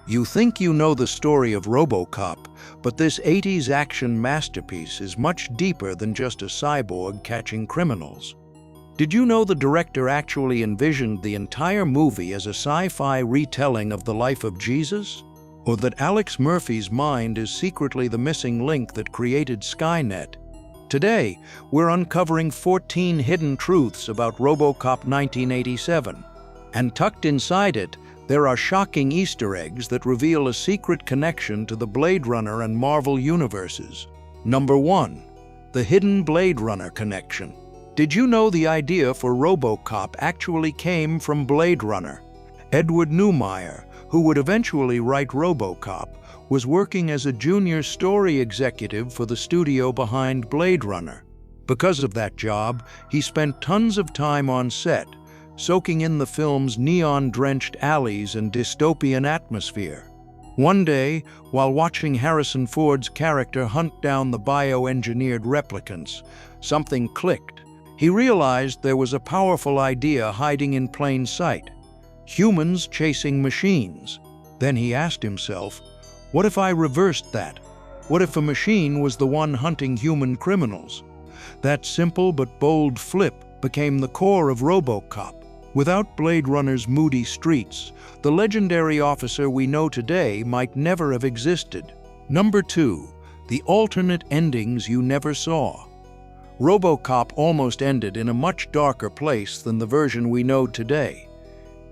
You think you know the story of RoboCop, but this 80s action masterpiece is much deeper than just a cyborg catching criminals. Did you know the director actually envisioned the entire movie as a sci-fi retelling of the life of Jesus? Or that Alex Murphy's mind is secretly the missing link that created Skynet? Today, we're uncovering 14 hidden truths about RoboCop 1987. And tucked inside it, there are shocking Easter eggs that reveal a secret connection to the Blade Runner and Marvel universes. Number 1. The hidden Blade Runner connection. Did you know the idea for RoboCop actually came from Blade Runner? Edward Neumeier, who would eventually write RoboCop, was working as a junior story executive for the studio behind Blade Runner. Because of that job, he spent tons of time on set, soaking in the film's neon-drenched alleys and dystopian atmosphere. One day, while watching Harrison Ford's character hunt down the bioengineered replicants, something clicked. He realized there was a powerful idea hiding in plain sight: humans chasing machines. Then he asked himself, what if I reversed that? What if a machine was the one hunting human criminals? That simple but bold flip became the core of RoboCop. Without Blade Runner's moody streets, the legendary officer we know today might never have existed. Number 2. The alternate endings you never saw. RoboCop almost ended in a much darker place than the version we know today.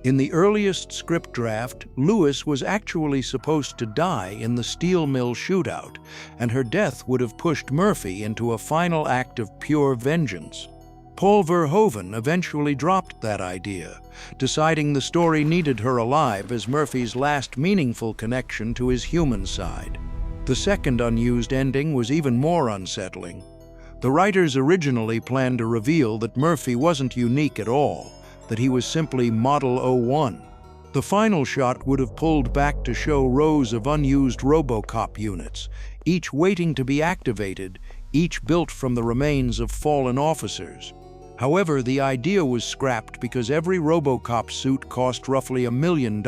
In the earliest script draft, Lewis was actually supposed to die in the steel mill shootout, and her death would have pushed Murphy into a final act of pure vengeance. Paul Verhoeven eventually dropped that idea, deciding the story needed her alive as Murphy's last meaningful connection to his human side. The second unused ending was even more unsettling. The writers originally planned to reveal that Murphy wasn't unique at all, that he was simply Model 01. The final shot would have pulled back to show rows of unused RoboCop units, each waiting to be activated, each built from the remains of fallen officers. However, the idea was scrapped because every RoboCop suit cost roughly $1 million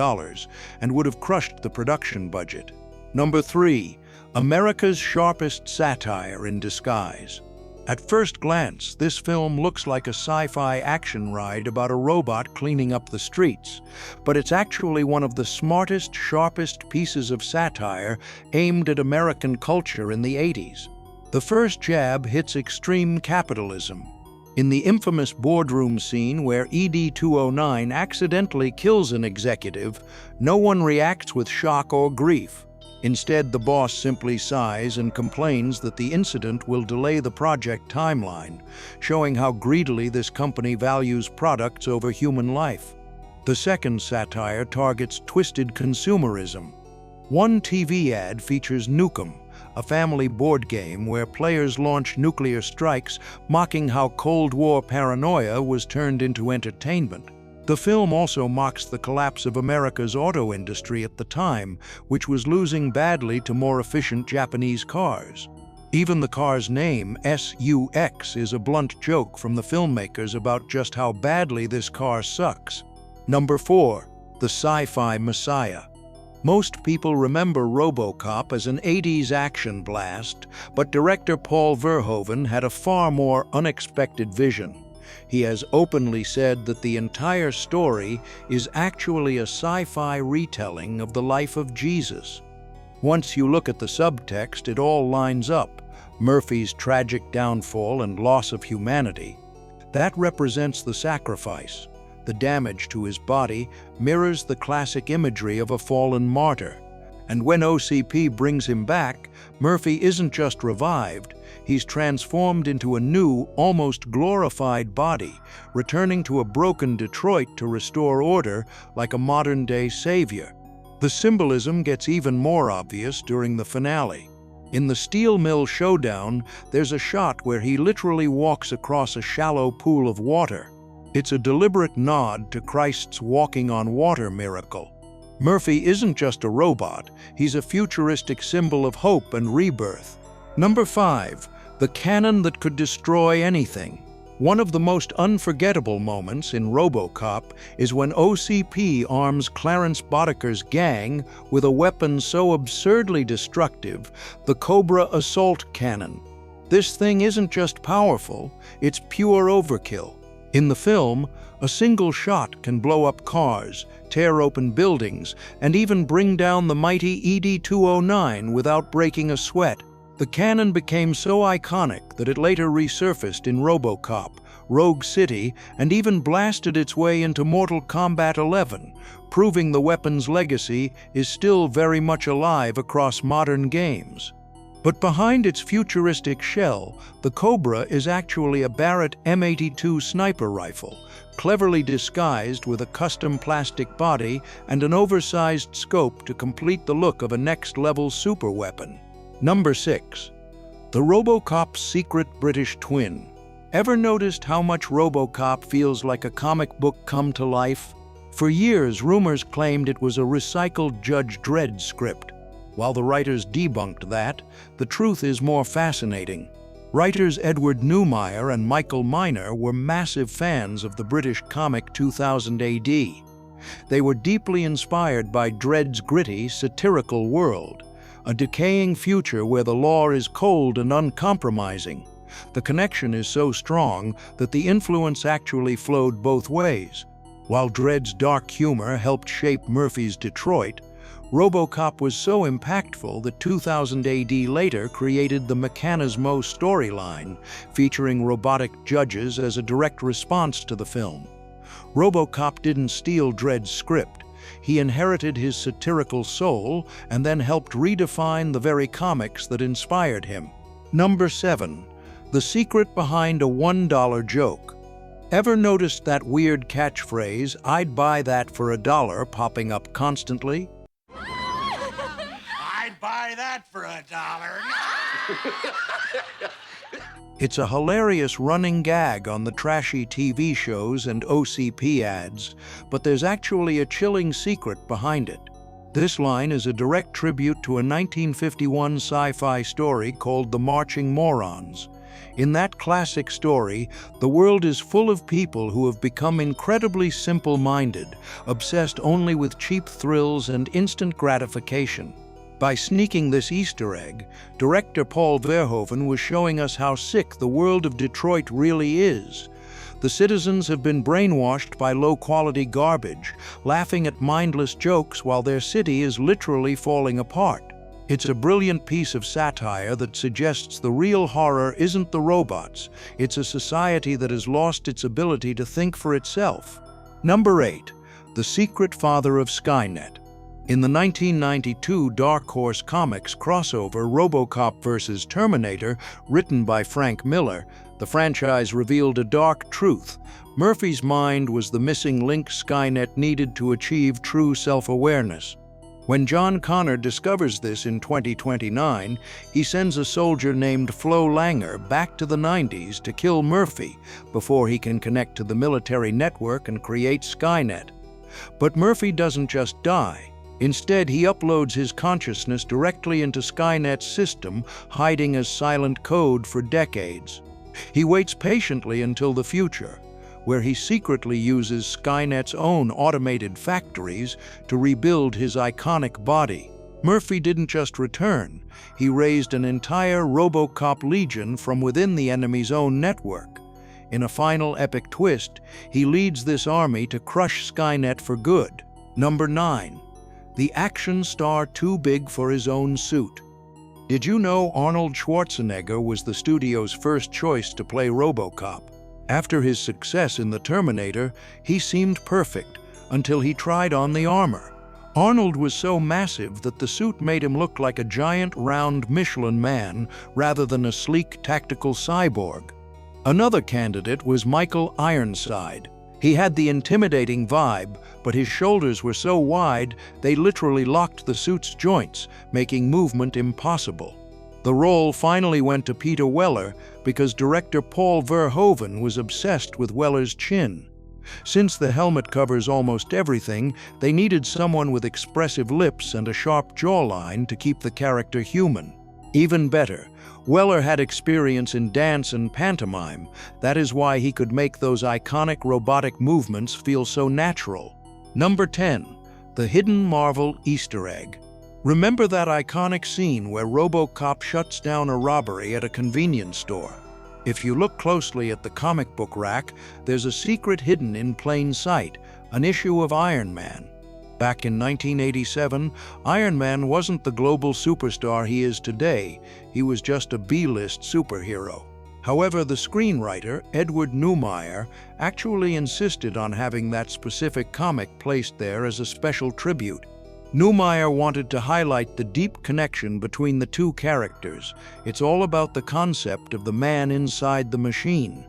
and would have crushed the production budget. Number 3. America's sharpest satire in disguise. At first glance, this film looks like a sci-fi action ride about a robot cleaning up the streets, but it's actually one of the smartest, sharpest pieces of satire aimed at American culture in the 80s. The first jab hits extreme capitalism. In the infamous boardroom scene where ED-209 accidentally kills an executive, no one reacts with shock or grief. Instead, the boss simply sighs and complains that the incident will delay the project timeline, showing how greedily this company values products over human life. The second satire targets twisted consumerism. One TV ad features Nukem, a family board game where players launch nuclear strikes, mocking how Cold War paranoia was turned into entertainment. The film also mocks the collapse of America's auto industry at the time, which was losing badly to more efficient Japanese cars. Even the car's name, SUX, is a blunt joke from the filmmakers about just how badly this car sucks. Number 4. The Sci-Fi Messiah. Most people remember RoboCop as an 80s action blast, but director Paul Verhoeven had a far more unexpected vision. He has openly said that the entire story is actually a sci-fi retelling of the life of Jesus. Once you look at the subtext, it all lines up: Murphy's tragic downfall and loss of humanity. That represents the sacrifice. The damage to his body mirrors the classic imagery of a fallen martyr. And when OCP brings him back, Murphy isn't just revived, he's transformed into a new, almost glorified body, returning to a broken Detroit to restore order like a modern-day savior. The symbolism gets even more obvious during the finale. In the steel mill showdown, there's a shot where he literally walks across a shallow pool of water. It's a deliberate nod to Christ's walking on water miracle. Murphy isn't just a robot, he's a futuristic symbol of hope and rebirth. Number 5. The cannon that could destroy anything. One of the most unforgettable moments in RoboCop is when OCP arms Clarence Boddicker's gang with a weapon so absurdly destructive, the Cobra assault cannon. This thing isn't just powerful, it's pure overkill. In the film, a single shot can blow up cars, tear open buildings, and even bring down the mighty ED-209 without breaking a sweat. The cannon became so iconic that it later resurfaced in RoboCop, Rogue City, and even blasted its way into Mortal Kombat 11, proving the weapon's legacy is still very much alive across modern games. But behind its futuristic shell, the Cobra is actually a Barrett M82 sniper rifle, cleverly disguised with a custom plastic body and an oversized scope to complete the look of a next-level superweapon. Number 6. The RoboCop's secret British twin. Ever noticed how much RoboCop feels like a comic book come to life? For years, rumors claimed it was a recycled Judge Dredd script. While the writers debunked that, the truth is more fascinating. Writers Edward Neumeier and Michael Miner were massive fans of the British comic 2000 AD. They were deeply inspired by Dredd's gritty, satirical world, a decaying future where the law is cold and uncompromising. The connection is so strong that the influence actually flowed both ways. While Dredd's dark humor helped shape Murphy's Detroit, RoboCop was so impactful that 2000 AD later created the Mechanismo storyline, featuring robotic judges as a direct response to the film. RoboCop didn't steal Dredd's script. He inherited his satirical soul and then helped redefine the very comics that inspired him. Number 7. The secret behind a $1 joke. Ever noticed that weird catchphrase, "I'd buy that for $1," popping up constantly? I'd buy that for $1. It's a hilarious running gag on the trashy TV shows and OCP ads, but there's actually a chilling secret behind it. This line is a direct tribute to a 1951 sci-fi story called The Marching Morons. In that classic story, the world is full of people who have become incredibly simple-minded, obsessed only with cheap thrills and instant gratification. By sneaking this Easter egg, director Paul Verhoeven was showing us how sick the world of Detroit really is. The citizens have been brainwashed by low-quality garbage, laughing at mindless jokes while their city is literally falling apart. It's a brilliant piece of satire that suggests the real horror isn't the robots, it's a society that has lost its ability to think for itself. Number 8. The secret father of Skynet. In the 1992 Dark Horse Comics crossover RoboCop vs. Terminator, written by Frank Miller, the franchise revealed a dark truth. Murphy's mind was the missing link Skynet needed to achieve true self-awareness. When John Connor discovers this in 2029, he sends a soldier named Flo Langer back to the 90s to kill Murphy before he can connect to the military network and create Skynet. But Murphy doesn't just die. Instead, he uploads his consciousness directly into Skynet's system, hiding as silent code for decades. He waits patiently until the future, where he secretly uses Skynet's own automated factories to rebuild his iconic body. Murphy didn't just return, he raised an entire RoboCop legion from within the enemy's own network. In a final epic twist, he leads this army to crush Skynet for good. Number 9. The action star too big for his own suit. Did you know Arnold Schwarzenegger was the studio's first choice to play RoboCop? After his success in the Terminator, he seemed perfect until he tried on the armor. Arnold was so massive that the suit made him look like a giant round Michelin man rather than a sleek tactical cyborg. Another candidate was Michael Ironside. He had the intimidating vibe, but his shoulders were so wide they literally locked the suit's joints, making movement impossible. The role finally went to Peter Weller because director Paul Verhoeven was obsessed with Weller's chin. Since the helmet covers almost everything, they needed someone with expressive lips and a sharp jawline to keep the character human. Even better, Weller had experience in dance and pantomime. That is why he could make those iconic robotic movements feel so natural. Number 10. The Hidden Marvel Easter Egg. Remember that iconic scene where RoboCop shuts down a robbery at a convenience store? If you look closely at the comic book rack, there's a secret hidden in plain sight, an issue of Iron Man. Back in 1987, Iron Man wasn't the global superstar he is today. He was just a B-list superhero. However, the screenwriter, Edward Neumeier, actually insisted on having that specific comic placed there as a special tribute. Neumeier wanted to highlight the deep connection between the two characters. It's all about the concept of the man inside the machine.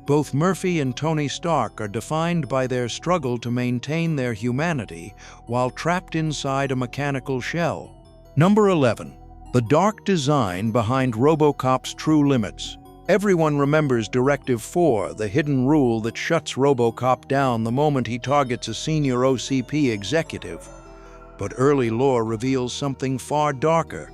Both Murphy and Tony Stark are defined by their struggle to maintain their humanity while trapped inside a mechanical shell. Number 11. The dark design behind RoboCop's true limits. Everyone remembers Directive 4, the hidden rule that shuts RoboCop down the moment he targets a senior OCP executive. But early lore reveals something far darker.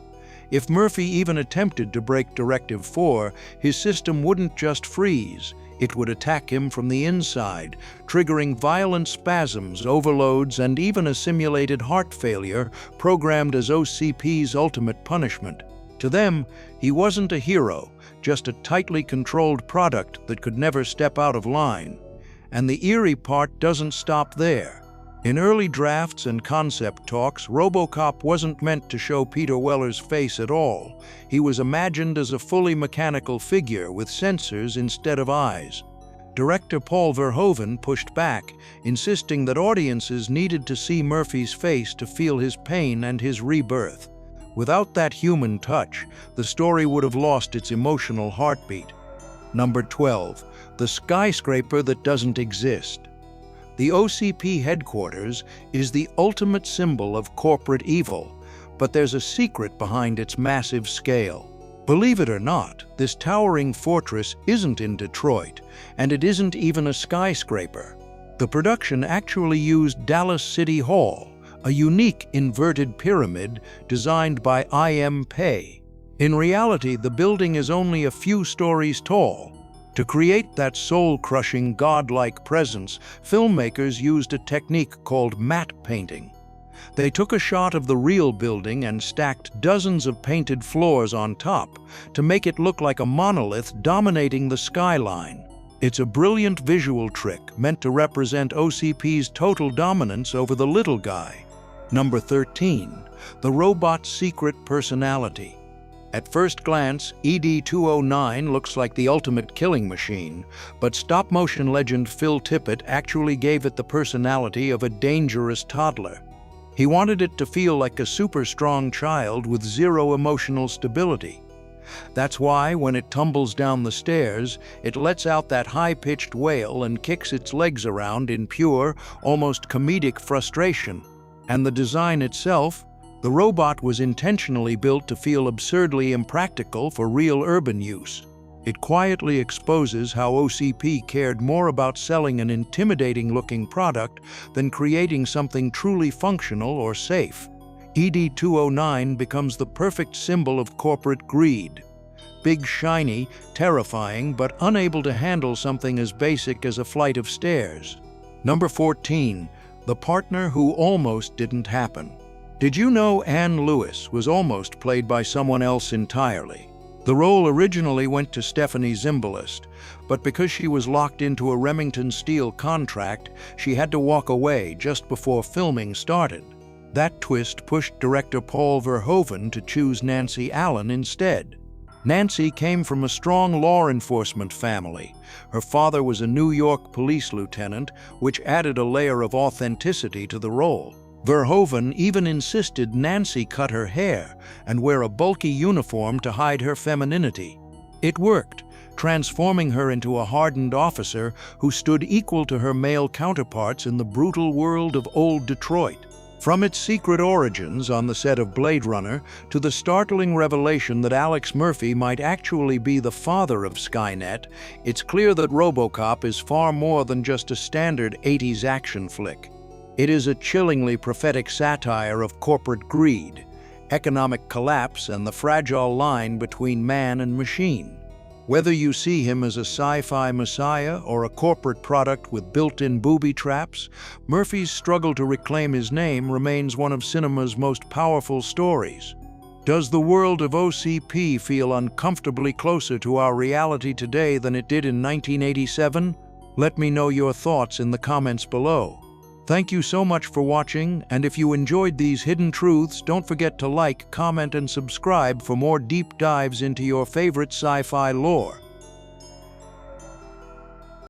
If Murphy even attempted to break Directive 4, his system wouldn't just freeze. It would attack him from the inside, triggering violent spasms, overloads, and even a simulated heart failure programmed as OCP's ultimate punishment. To them, he wasn't a hero, just a tightly controlled product that could never step out of line. And the eerie part doesn't stop there. In early drafts and concept talks, RoboCop wasn't meant to show Peter Weller's face at all. He was imagined as a fully mechanical figure with sensors instead of eyes. Director Paul Verhoeven pushed back, insisting that audiences needed to see Murphy's face to feel his pain and his rebirth. Without that human touch, the story would have lost its emotional heartbeat. Number 12. The skyscraper that doesn't exist. The OCP headquarters is the ultimate symbol of corporate evil, but there's a secret behind its massive scale. Believe it or not, this towering fortress isn't in Detroit, and it isn't even a skyscraper. The production actually used Dallas City Hall, a unique inverted pyramid designed by I.M. Pei. In reality, the building is only a few stories tall. To create that soul-crushing, godlike presence, filmmakers used a technique called matte painting. They took a shot of the real building and stacked dozens of painted floors on top to make it look like a monolith dominating the skyline. It's a brilliant visual trick meant to represent OCP's total dominance over the little guy. Number 13. The robot's secret personality. At first glance, ED-209 looks like the ultimate killing machine, but stop-motion legend Phil Tippett actually gave it the personality of a dangerous toddler. He wanted it to feel like a super-strong child with zero emotional stability. That's why, when it tumbles down the stairs, it lets out that high-pitched wail and kicks its legs around in pure, almost comedic frustration. And the design itself? The robot was intentionally built to feel absurdly impractical for real urban use. It quietly exposes how OCP cared more about selling an intimidating-looking product than creating something truly functional or safe. ED-209 becomes the perfect symbol of corporate greed. Big, shiny, terrifying, but unable to handle something as basic as a flight of stairs. Number 14. The partner who almost didn't happen. Did you know Anne Lewis was almost played by someone else entirely? The role originally went to Stephanie Zimbalist, but because she was locked into a Remington Steele contract, she had to walk away just before filming started. That twist pushed director Paul Verhoeven to choose Nancy Allen instead. Nancy came from a strong law enforcement family. Her father was a New York police lieutenant, which added a layer of authenticity to the role. Verhoeven even insisted Nancy cut her hair and wear a bulky uniform to hide her femininity. It worked, transforming her into a hardened officer who stood equal to her male counterparts in the brutal world of old Detroit. From its secret origins on the set of Blade Runner to the startling revelation that Alex Murphy might actually be the father of Skynet, it's clear that RoboCop is far more than just a standard 80s action flick. It is a chillingly prophetic satire of corporate greed. economic collapse, and the fragile line between man and machine. Whether you see him as a sci-fi messiah or a corporate product with built-in booby traps, Murphy's struggle to reclaim his name remains one of cinema's most powerful stories. Does the world of OCP feel uncomfortably closer to our reality today than it did in 1987? Let me know your thoughts in the comments below. Thank you so much for watching, and if you enjoyed these hidden truths, don't forget to like, comment, and subscribe for more deep dives into your favorite sci-fi lore.